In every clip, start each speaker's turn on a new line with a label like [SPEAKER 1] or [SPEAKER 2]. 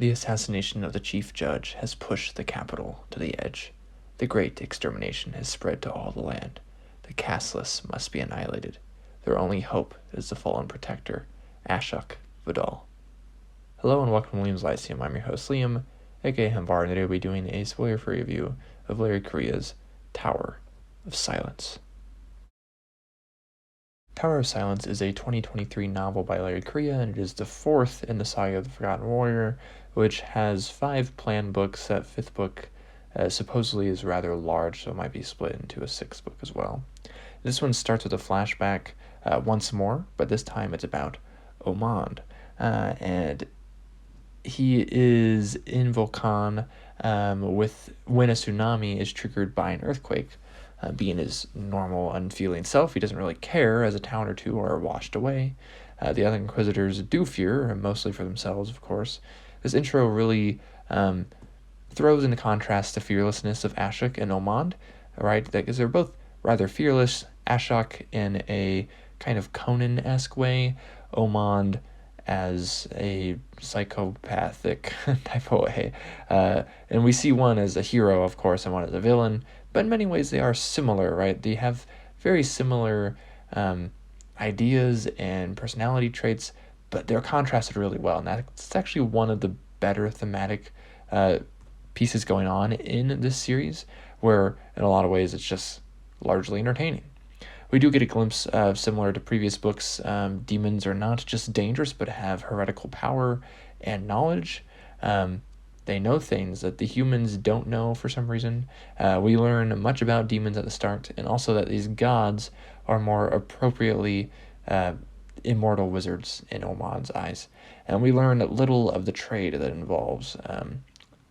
[SPEAKER 1] The assassination of the chief judge has pushed the capital to the edge. The great extermination has spread to all the land. The casteless must be annihilated. Their only hope is the fallen protector, Ashok Vidal. Hello and welcome to Liam's Lyceum. I'm your host Liam, aka Humbar, and today we'll be doing a spoiler-free review of Larry Correia's Tower of Silence. Tower of Silence is a 2023 novel by Larry Correia, and it is the fourth in the Saga of the Forgotten Warrior, which has 5 planned books. That 5th book supposedly is rather large, so it might be split into a 6th book as well. This one starts with a flashback once more, but this time it's about Omand, and he is in Volcan when a tsunami is triggered by an earthquake. Being his normal, unfeeling self, he doesn't really care, as a town or two are washed away. The other Inquisitors do fear, mostly for themselves, of course. This intro really throws into contrast the fearlessness of Ashok and Omand, right? Because they're both rather fearless. Ashok in a kind of Conan-esque way, Omand as a psychopathic type of way. And we see one as a hero, of course, and one as a villain, but in many ways they are similar, right? They have very similar ideas and personality traits, but they're contrasted really well. And that's actually one of the better thematic pieces going on in this series, where in a lot of ways it's just largely entertaining. We do get a glimpse of, similar to previous books, demons are not just dangerous, but have heretical power and knowledge. They know things that the humans don't know for some reason. We learn much about demons at the start, and also that these gods are more appropriately immortal wizards in Omand's eyes. And we learn little of the trade that involves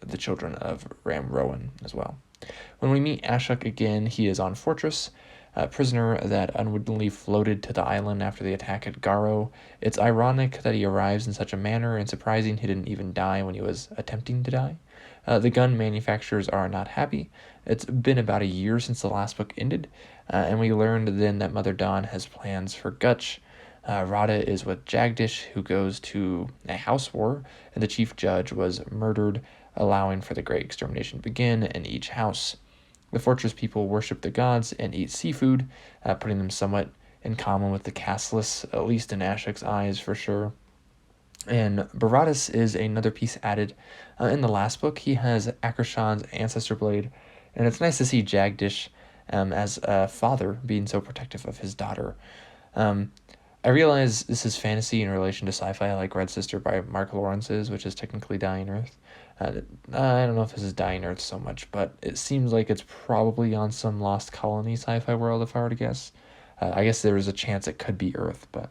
[SPEAKER 1] the children of Ram Rowan as well. When we meet Ashok again, he is on Fortress, a prisoner that unwittingly floated to the island after the attack at Garo. It's ironic that he arrives in such a manner, and surprising he didn't even die when he was attempting to die. The gun manufacturers are not happy. It's been about a year since the last book ended, and we learned then that Mother Dawn has plans for Gutch. Radha is with Jagdish, who goes to a house war, and the chief judge was murdered, allowing for the great extermination to begin in each house. The fortress people worship the gods and eat seafood, putting them somewhat in common with the casteless, at least in Ashok's eyes for sure. And Baradas is another piece added in the last book. He has Akershan's ancestor blade, and it's nice to see Jagdish as a father being so protective of his daughter. I realize this is fantasy in relation to sci-fi, like Red Sister by Mark Lawrence's, which is technically Dying Earth. I don't know if this is Dying Earth so much, but it seems like it's probably on some Lost Colony sci-fi world, if I were to guess. I guess there is a chance it could be Earth, but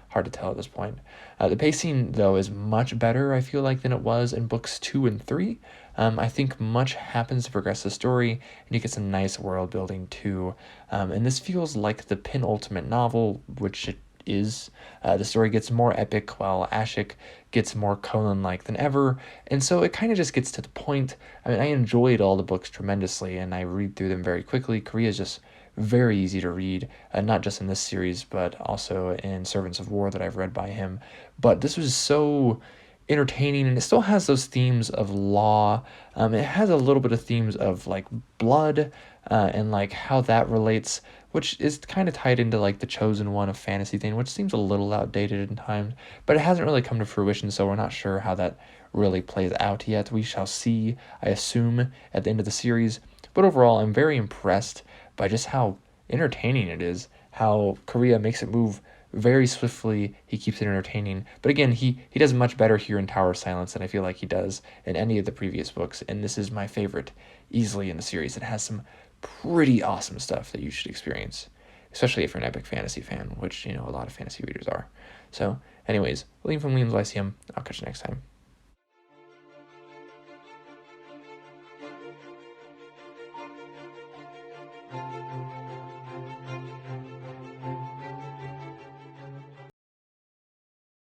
[SPEAKER 1] hard to tell at this point. The pacing, though, is much better, I feel like, than it was in books 2 and 3. I think much happens to progress the story, and you get some nice world building, too. And this feels like the penultimate novel, which it is. The story gets more epic, while Ashok gets more Conan-like than ever, and so it kind of just gets to the point. I mean, I enjoyed all the books tremendously, and I read through them very quickly. Correia is just very easy to read, not just in this series, but also in Servants of War that I've read by him. But this was so entertaining, and it still has those themes of law. It has a little bit of themes of like blood and like how that relates, which is kind of tied into like the Chosen One of fantasy thing, which seems a little outdated in time, but it hasn't really come to fruition, so we're not sure how that really plays out yet. We shall see, I assume, at the end of the series. But overall, I'm very impressed by just how entertaining it is, how Correia makes it move very swiftly. He keeps it entertaining. But again, he does much better here in Tower of Silence than I feel like he does in any of the previous books, and this is my favorite easily in the series. It has some pretty awesome stuff that you should experience, especially if you're an epic fantasy fan, which, you know, a lot of fantasy readers are. So, anyways, Liam from Liam's Lyceum. I'll catch you next time.